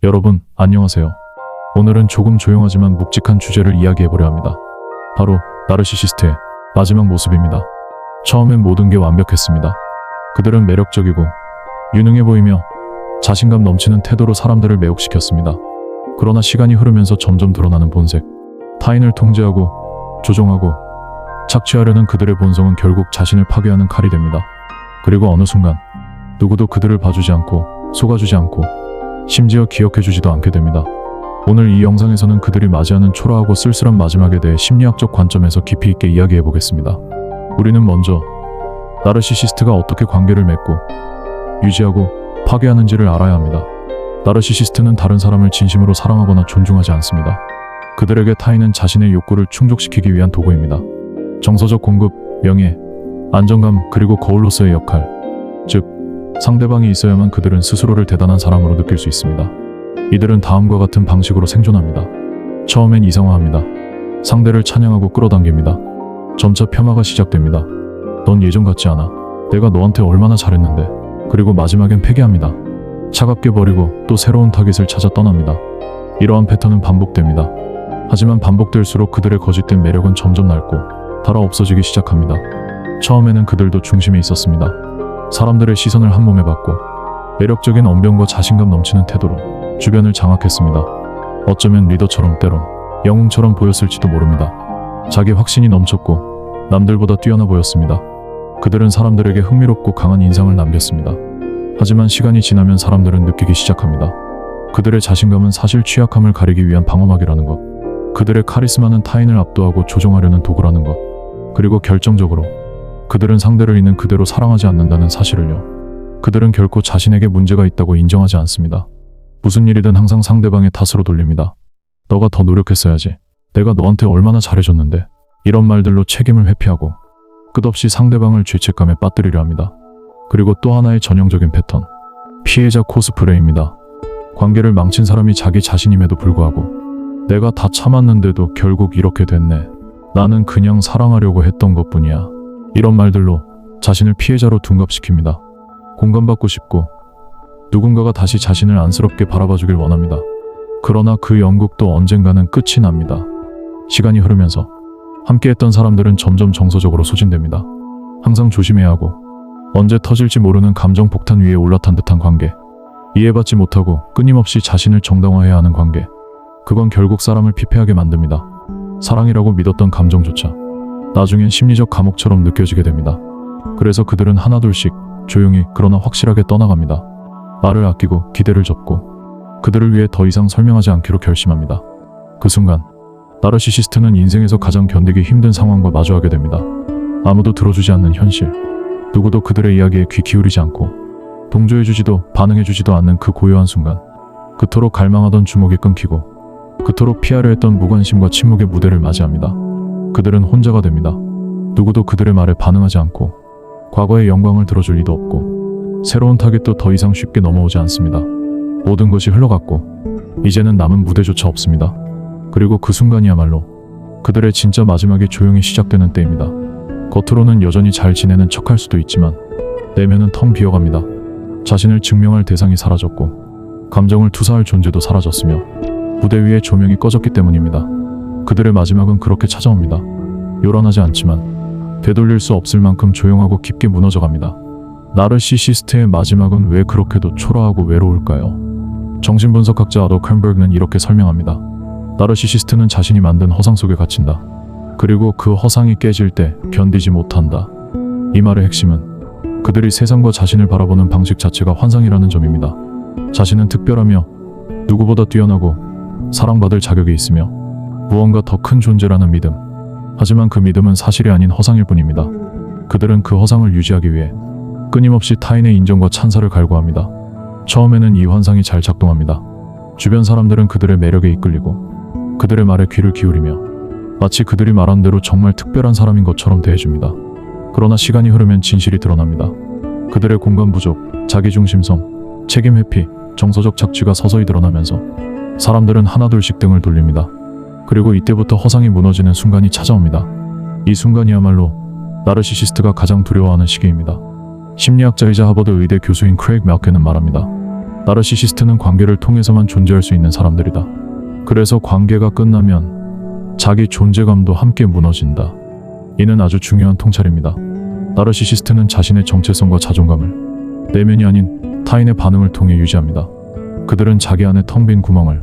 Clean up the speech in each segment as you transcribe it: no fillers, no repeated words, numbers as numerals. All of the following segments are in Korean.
여러분, 안녕하세요. 오늘은 조금 조용하지만 묵직한 주제를 이야기해보려 합니다. 바로 나르시시스트의 마지막 모습입니다. 처음엔 모든 게 완벽했습니다. 그들은 매력적이고 유능해 보이며 자신감 넘치는 태도로 사람들을 매혹시켰습니다. 그러나 시간이 흐르면서 점점 드러나는 본색, 타인을 통제하고 조종하고 착취하려는 그들의 본성은 결국 자신을 파괴하는 칼이 됩니다. 그리고 어느 순간 누구도 그들을 봐주지 않고 속아주지 않고 심지어 기억해주지도 않게 됩니다. 오늘 이 영상에서는 그들이 맞이하는 초라하고 쓸쓸한 마지막에 대해 심리학적 관점에서 깊이 있게 이야기해보겠습니다. 우리는 먼저 나르시시스트가 어떻게 관계를 맺고 유지하고 파괴하는지를 알아야 합니다. 나르시시스트는 다른 사람을 진심으로 사랑하거나 존중하지 않습니다. 그들에게 타인은 자신의 욕구를 충족시키기 위한 도구입니다. 정서적 공급, 명예, 안정감, 그리고 거울로서의 역할, 즉 상대방이 있어야만 그들은 스스로를 대단한 사람으로 느낄 수 있습니다. 이들은 다음과 같은 방식으로 생존합니다. 처음엔 이상화합니다. 상대를 찬양하고 끌어당깁니다. 점차 폄하가 시작됩니다. 넌 예전 같지 않아. 내가 너한테 얼마나 잘했는데. 그리고 마지막엔 폐기합니다. 차갑게 버리고 또 새로운 타깃을 찾아 떠납니다. 이러한 패턴은 반복됩니다. 하지만 반복될수록 그들의 거짓된 매력은 점점 낡고 달아 없어지기 시작합니다. 처음에는 그들도 중심에 있었습니다. 사람들의 시선을 한몸에 받고 매력적인 언변과 자신감 넘치는 태도로 주변을 장악했습니다. 어쩌면 리더처럼 때론 영웅처럼 보였을지도 모릅니다. 자기 확신이 넘쳤고 남들보다 뛰어나 보였습니다. 그들은 사람들에게 흥미롭고 강한 인상을 남겼습니다. 하지만 시간이 지나면 사람들은 느끼기 시작합니다. 그들의 자신감은 사실 취약함을 가리기 위한 방어막이라는 것, 그들의 카리스마는 타인을 압도하고 조종하려는 도구라는 것, 그리고 결정적으로 그들은 상대를 있는 그대로 사랑하지 않는다는 사실을요. 그들은 결코 자신에게 문제가 있다고 인정하지 않습니다. 무슨 일이든 항상 상대방의 탓으로 돌립니다. 너가 더 노력했어야지. 내가 너한테 얼마나 잘해줬는데. 이런 말들로 책임을 회피하고 끝없이 상대방을 죄책감에 빠뜨리려 합니다. 그리고 또 하나의 전형적인 패턴, 피해자 코스프레입니다. 관계를 망친 사람이 자기 자신임에도 불구하고 내가 다 참았는데도 결국 이렇게 됐네. 나는 그냥 사랑하려고 했던 것뿐이야. 이런 말들로 자신을 피해자로 둔갑시킵니다. 공감받고 싶고 누군가가 다시 자신을 안쓰럽게 바라봐주길 원합니다. 그러나 그 연극도 언젠가는 끝이 납니다. 시간이 흐르면서 함께했던 사람들은 점점 정서적으로 소진됩니다. 항상 조심해야 하고 언제 터질지 모르는 감정 폭탄 위에 올라탄 듯한 관계, 이해받지 못하고 끊임없이 자신을 정당화해야 하는 관계, 그건 결국 사람을 피폐하게 만듭니다. 사랑이라고 믿었던 감정조차 나중엔 심리적 감옥처럼 느껴지게 됩니다. 그래서 그들은 하나둘씩 조용히 그러나 확실하게 떠나갑니다. 말을 아끼고 기대를 접고 그들을 위해 더 이상 설명하지 않기로 결심합니다. 그 순간 나르시시스트는 인생에서 가장 견디기 힘든 상황과 마주하게 됩니다. 아무도 들어주지 않는 현실, 누구도 그들의 이야기에 귀 기울이지 않고 동조해주지도 반응해주지도 않는 그 고요한 순간, 그토록 갈망하던 주목이 끊기고 그토록 피하려 했던 무관심과 침묵의 무대를 맞이합니다. 그들은 혼자가 됩니다. 누구도 그들의 말에 반응하지 않고 과거의 영광을 들어줄 리도 없고 새로운 타깃도 더 이상 쉽게 넘어오지 않습니다. 모든 것이 흘러갔고 이제는 남은 무대조차 없습니다. 그리고 그 순간이야말로 그들의 진짜 마지막이 조용히 시작되는 때입니다. 겉으로는 여전히 잘 지내는 척할 수도 있지만 내면은 텅 비어갑니다. 자신을 증명할 대상이 사라졌고 감정을 투사할 존재도 사라졌으며 무대 위에 조명이 꺼졌기 때문입니다. 그들의 마지막은 그렇게 찾아옵니다. 요란하지 않지만 되돌릴 수 없을 만큼 조용하고 깊게 무너져갑니다. 나르시시스트의 마지막은 왜 그렇게도 초라하고 외로울까요? 정신분석학자 아도 켐버그는 이렇게 설명합니다. 나르시시스트는 자신이 만든 허상 속에 갇힌다. 그리고 그 허상이 깨질 때 견디지 못한다. 이 말의 핵심은 그들이 세상과 자신을 바라보는 방식 자체가 환상이라는 점입니다. 자신은 특별하며 누구보다 뛰어나고 사랑받을 자격이 있으며 무언가 더 큰 존재라는 믿음. 하지만 그 믿음은 사실이 아닌 허상일 뿐입니다. 그들은 그 허상을 유지하기 위해 끊임없이 타인의 인정과 찬사를 갈구합니다. 처음에는 이 환상이 잘 작동합니다. 주변 사람들은 그들의 매력에 이끌리고 그들의 말에 귀를 기울이며 마치 그들이 말한 대로 정말 특별한 사람인 것처럼 대해줍니다. 그러나 시간이 흐르면 진실이 드러납니다. 그들의 공감 부족, 자기중심성, 책임 회피, 정서적 착취가 서서히 드러나면서 사람들은 하나둘씩 등을 돌립니다. 그리고 이때부터 허상이 무너지는 순간이 찾아옵니다. 이 순간이야말로 나르시시스트가 가장 두려워하는 시기입니다. 심리학자이자 하버드 의대 교수인 크레이그 멜켄은 말합니다. 나르시시스트는 관계를 통해서만 존재할 수 있는 사람들이다. 그래서 관계가 끝나면 자기 존재감도 함께 무너진다. 이는 아주 중요한 통찰입니다. 나르시시스트는 자신의 정체성과 자존감을 내면이 아닌 타인의 반응을 통해 유지합니다. 그들은 자기 안에 텅 빈 구멍을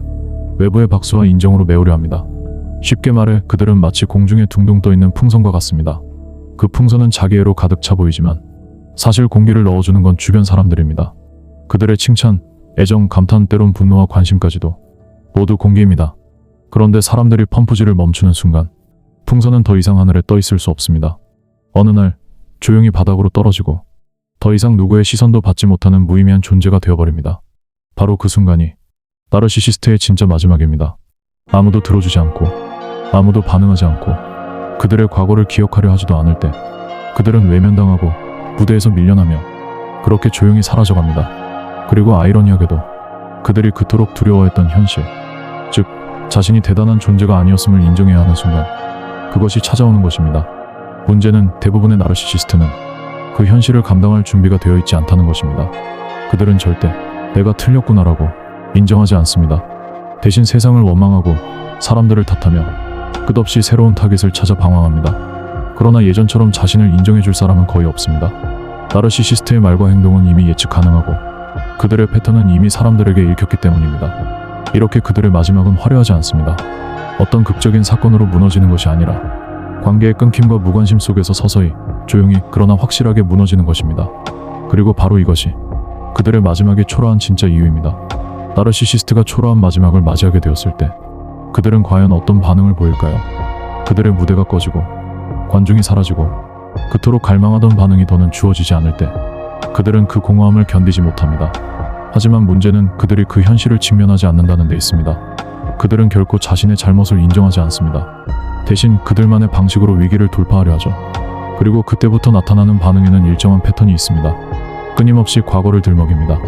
외부의 박수와 인정으로 메우려 합니다. 쉽게 말해 그들은 마치 공중에 둥둥 떠 있는 풍선과 같습니다. 그 풍선은 자기애로 가득 차 보이지만 사실 공기를 넣어주는 건 주변 사람들입니다. 그들의 칭찬, 애정, 감탄, 때론 분노와 관심까지도 모두 공기입니다. 그런데 사람들이 펌프질을 멈추는 순간 풍선은 더 이상 하늘에 떠 있을 수 없습니다. 어느 날 조용히 바닥으로 떨어지고 더 이상 누구의 시선도 받지 못하는 무의미한 존재가 되어버립니다. 바로 그 순간이 나르시시스트의 진짜 마지막입니다. 아무도 들어주지 않고 아무도 반응하지 않고 그들의 과거를 기억하려 하지도 않을 때 그들은 외면당하고 무대에서 밀려나며 그렇게 조용히 사라져갑니다. 그리고 아이러니하게도 그들이 그토록 두려워했던 현실, 즉 자신이 대단한 존재가 아니었음을 인정해야 하는 순간 그것이 찾아오는 것입니다. 문제는 대부분의 나르시시스트는 그 현실을 감당할 준비가 되어 있지 않다는 것입니다. 그들은 절대 내가 틀렸구나라고 인정하지 않습니다. 대신 세상을 원망하고 사람들을 탓하며 끝없이 새로운 타깃을 찾아 방황합니다. 그러나 예전처럼 자신을 인정해줄 사람은 거의 없습니다. 나르시시스트의 말과 행동은 이미 예측 가능하고 그들의 패턴은 이미 사람들에게 읽혔기 때문입니다. 이렇게 그들의 마지막은 화려하지 않습니다. 어떤 극적인 사건으로 무너지는 것이 아니라 관계의 끊김과 무관심 속에서 서서히 조용히 그러나 확실하게 무너지는 것입니다. 그리고 바로 이것이 그들의 마지막이 초라한 진짜 이유입니다. 나르시시스트가 초라한 마지막을 맞이하게 되었을 때 그들은 과연 어떤 반응을 보일까요? 그들의 무대가 꺼지고 관중이 사라지고 그토록 갈망하던 반응이 더는 주어지지 않을 때 그들은 그 공허함을 견디지 못합니다. 하지만 문제는 그들이 그 현실을 직면하지 않는다는 데 있습니다. 그들은 결코 자신의 잘못을 인정하지 않습니다. 대신 그들만의 방식으로 위기를 돌파하려 하죠. 그리고 그때부터 나타나는 반응에는 일정한 패턴이 있습니다. 끊임없이 과거를 들먹입니다.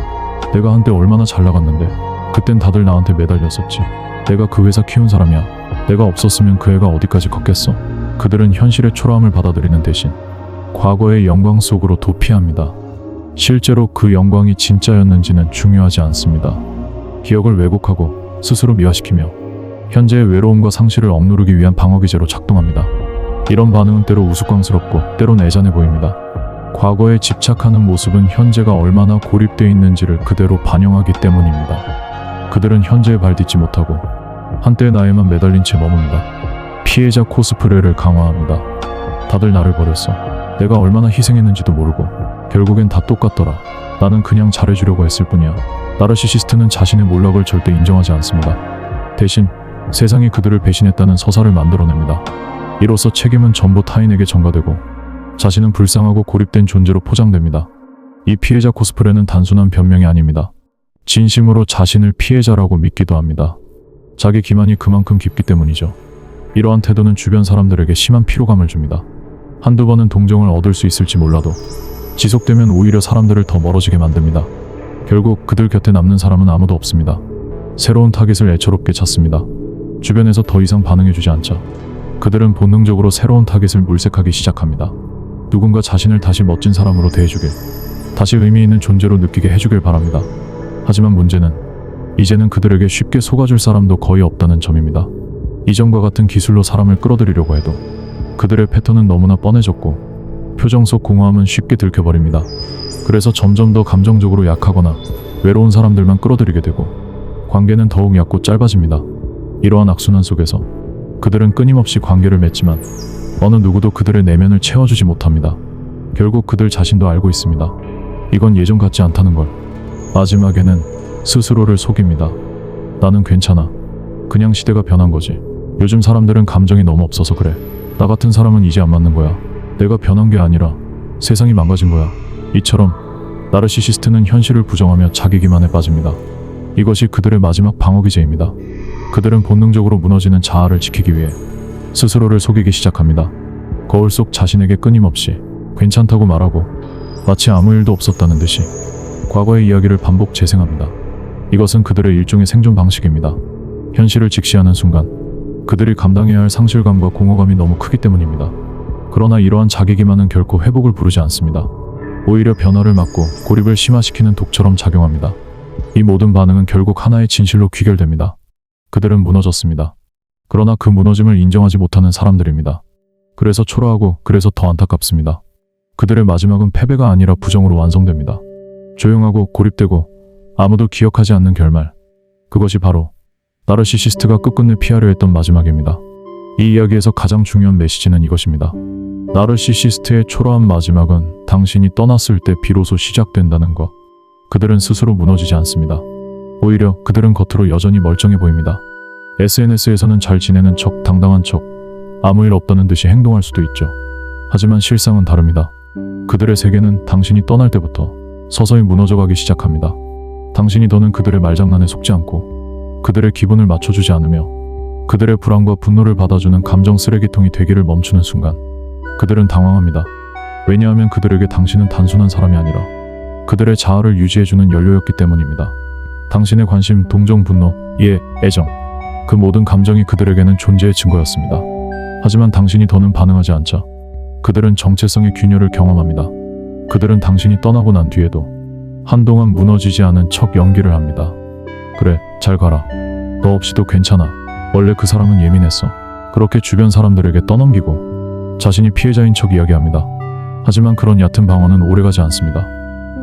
내가 한때 얼마나 잘 나갔는데 그땐 다들 나한테 매달렸었지. 내가 그 회사 키운 사람이야. 내가 없었으면 그 애가 어디까지 컸겠어. 그들은 현실의 초라함을 받아들이는 대신 과거의 영광 속으로 도피합니다. 실제로 그 영광이 진짜였는지는 중요하지 않습니다. 기억을 왜곡하고 스스로 미화시키며 현재의 외로움과 상실을 억누르기 위한 방어기제로 작동합니다. 이런 반응은 때로 우스꽝스럽고 때론 애잔해 보입니다. 과거에 집착하는 모습은 현재가 얼마나 고립되어 있는지를 그대로 반영하기 때문입니다. 그들은 현재에 발딛지 못하고 한때의 나에만 매달린 채 머뭅니다. 피해자 코스프레를 강화합니다. 다들 나를 버렸어. 내가 얼마나 희생했는지도 모르고 결국엔 다 똑같더라. 나는 그냥 잘해주려고 했을 뿐이야. 나르시시스트는 자신의 몰락을 절대 인정하지 않습니다. 대신 세상이 그들을 배신했다는 서사를 만들어냅니다. 이로써 책임은 전부 타인에게 전가되고 자신은 불쌍하고 고립된 존재로 포장됩니다. 이 피해자 코스프레는 단순한 변명이 아닙니다. 진심으로 자신을 피해자라고 믿기도 합니다. 자기 기만이 그만큼 깊기 때문이죠. 이러한 태도는 주변 사람들에게 심한 피로감을 줍니다. 한두 번은 동정을 얻을 수 있을지 몰라도 지속되면 오히려 사람들을 더 멀어지게 만듭니다. 결국 그들 곁에 남는 사람은 아무도 없습니다. 새로운 타깃을 애처롭게 찾습니다. 주변에서 더 이상 반응해주지 않자 그들은 본능적으로 새로운 타깃을 물색하기 시작합니다. 누군가 자신을 다시 멋진 사람으로 대해주길, 다시 의미 있는 존재로 느끼게 해주길 바랍니다. 하지만 문제는 이제는 그들에게 쉽게 속아줄 사람도 거의 없다는 점입니다. 이전과 같은 기술로 사람을 끌어들이려고 해도 그들의 패턴은 너무나 뻔해졌고 표정 속 공허함은 쉽게 들켜버립니다. 그래서 점점 더 감정적으로 약하거나 외로운 사람들만 끌어들이게 되고 관계는 더욱 얕고 짧아집니다. 이러한 악순환 속에서 그들은 끊임없이 관계를 맺지만 어느 누구도 그들의 내면을 채워주지 못합니다. 결국 그들 자신도 알고 있습니다. 이건 예전 같지 않다는 걸. 마지막에는 스스로를 속입니다. 나는 괜찮아. 그냥 시대가 변한 거지. 요즘 사람들은 감정이 너무 없어서 그래. 나 같은 사람은 이제 안 맞는 거야. 내가 변한 게 아니라 세상이 망가진 거야. 이처럼 나르시시스트는 현실을 부정하며 자기 기만에 빠집니다. 이것이 그들의 마지막 방어기제입니다. 그들은 본능적으로 무너지는 자아를 지키기 위해 스스로를 속이기 시작합니다. 거울 속 자신에게 끊임없이 괜찮다고 말하고 마치 아무 일도 없었다는 듯이 과거의 이야기를 반복 재생합니다. 이것은 그들의 일종의 생존 방식입니다. 현실을 직시하는 순간 그들이 감당해야 할 상실감과 공허감이 너무 크기 때문입니다. 그러나 이러한 자기 기만은 결코 회복을 부르지 않습니다. 오히려 변화를 막고 고립을 심화시키는 독처럼 작용합니다. 이 모든 반응은 결국 하나의 진실로 귀결됩니다. 그들은 무너졌습니다. 그러나 그 무너짐을 인정하지 못하는 사람들입니다. 그래서 초라하고 그래서 더 안타깝습니다. 그들의 마지막은 패배가 아니라 부정으로 완성됩니다. 조용하고 고립되고 아무도 기억하지 않는 결말. 그것이 바로 나르시시스트가 끝끝내 피하려 했던 마지막입니다. 이 이야기에서 가장 중요한 메시지는 이것입니다. 나르시시스트의 초라한 마지막은 당신이 떠났을 때 비로소 시작된다는 것. 그들은 스스로 무너지지 않습니다. 오히려 그들은 겉으로 여전히 멀쩡해 보입니다. SNS에서는 잘 지내는 척, 당당한 척, 아무 일 없다는 듯이 행동할 수도 있죠. 하지만 실상은 다릅니다. 그들의 세계는 당신이 떠날 때부터 서서히 무너져가기 시작합니다. 당신이 더는 그들의 말장난에 속지 않고 그들의 기분을 맞춰주지 않으며 그들의 불안과 분노를 받아주는 감정 쓰레기통이 되기를 멈추는 순간 그들은 당황합니다. 왜냐하면 그들에게 당신은 단순한 사람이 아니라 그들의 자아를 유지해주는 연료였기 때문입니다. 당신의 관심, 동정, 분노, 이해, 애정, 그 모든 감정이 그들에게는 존재의 증거였습니다. 하지만 당신이 더는 반응하지 않자 그들은 정체성의 균열을 경험합니다. 그들은 당신이 떠나고 난 뒤에도 한동안 무너지지 않은 척 연기를 합니다. 그래, 잘 가라. 너 없이도 괜찮아. 원래 그 사람은 예민했어. 그렇게 주변 사람들에게 떠넘기고 자신이 피해자인 척 이야기합니다. 하지만 그런 얕은 방어는 오래가지 않습니다.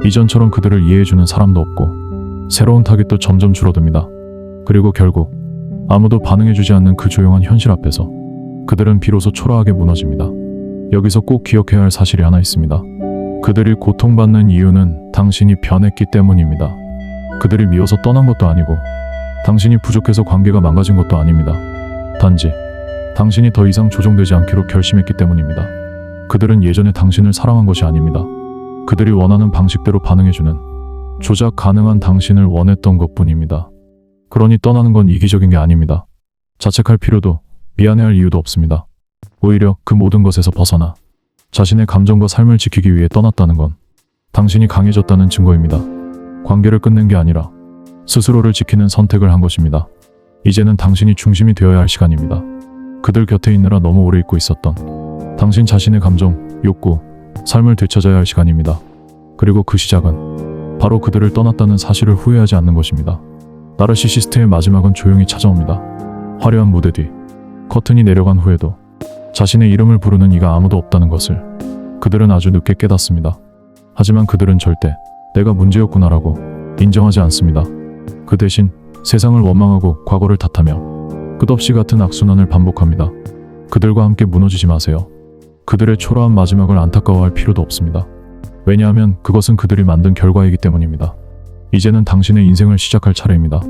이전처럼 그들을 이해해주는 사람도 없고 새로운 타깃도 점점 줄어듭니다. 그리고 결국 아무도 반응해주지 않는 그 조용한 현실 앞에서 그들은 비로소 초라하게 무너집니다. 여기서 꼭 기억해야 할 사실이 하나 있습니다. 그들이 고통받는 이유는 당신이 변했기 때문입니다. 그들이 미워서 떠난 것도 아니고 당신이 부족해서 관계가 망가진 것도 아닙니다. 단지 당신이 더 이상 조종되지 않기로 결심했기 때문입니다. 그들은 예전에 당신을 사랑한 것이 아닙니다. 그들이 원하는 방식대로 반응해주는 조작 가능한 당신을 원했던 것뿐입니다. 그러니 떠나는 건 이기적인 게 아닙니다. 자책할 필요도 미안해할 이유도 없습니다. 오히려 그 모든 것에서 벗어나 자신의 감정과 삶을 지키기 위해 떠났다는 건 당신이 강해졌다는 증거입니다. 관계를 끝낸 게 아니라 스스로를 지키는 선택을 한 것입니다. 이제는 당신이 중심이 되어야 할 시간입니다. 그들 곁에 있느라 너무 오래 잊고 있었던 당신 자신의 감정, 욕구, 삶을 되찾아야 할 시간입니다. 그리고 그 시작은 바로 그들을 떠났다는 사실을 후회하지 않는 것입니다. 나르시시스트의 마지막은 조용히 찾아옵니다. 화려한 무대 뒤 커튼이 내려간 후에도 자신의 이름을 부르는 이가 아무도 없다는 것을 그들은 아주 늦게 깨닫습니다. 하지만 그들은 절대 내가 문제였구나라고 인정하지 않습니다. 그 대신 세상을 원망하고 과거를 탓하며 끝없이 같은 악순환을 반복합니다. 그들과 함께 무너지지 마세요. 그들의 초라한 마지막을 안타까워할 필요도 없습니다. 왜냐하면 그것은 그들이 만든 결과이기 때문입니다. 이제는 당신의 인생을 시작할 차례입니다.